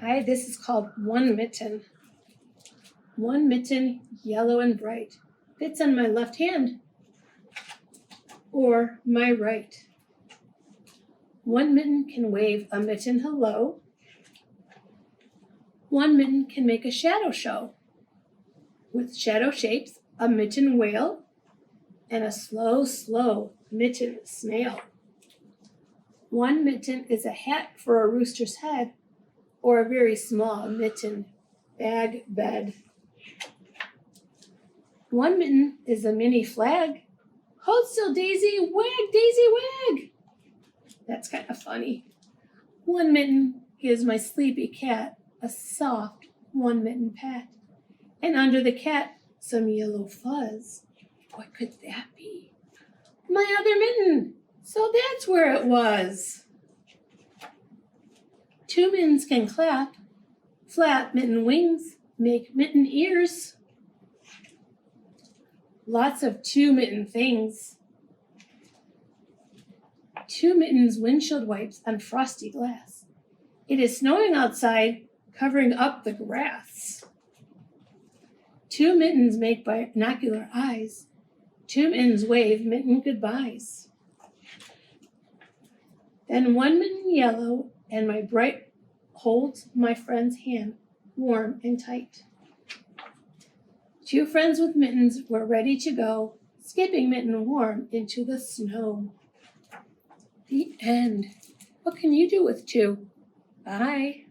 Hi, this is called One Mitten. One mitten, yellow and bright, fits on my left hand or my right. One mitten can wave a mitten hello. One mitten can make a shadow show with shadow shapes, a mitten whale, and a slow, slow mitten snail. One mitten is a hat for a rooster's head or a very small mitten bag bed. One mitten is a mini flag. Hold still, Daisy, wag, That's kind of funny. One mitten gives my sleepy cat a soft one mitten pat. And under the cat, some yellow fuzz. What could that be? My other mitten. So that's where it was. Two mittens can clap. Flap mitten wings, make mitten ears. Lots of two mitten things. Two mittens windshield wipes on frosty glass. It is snowing outside, covering up the grass. Two mittens make binocular eyes. Two mittens wave mitten goodbyes. Then one mitten yellow and my bright holds my friend's hand warm and tight. Two friends with mittens were ready to go, skipping mitten warm into the snow. The end. What can you do with two? Bye.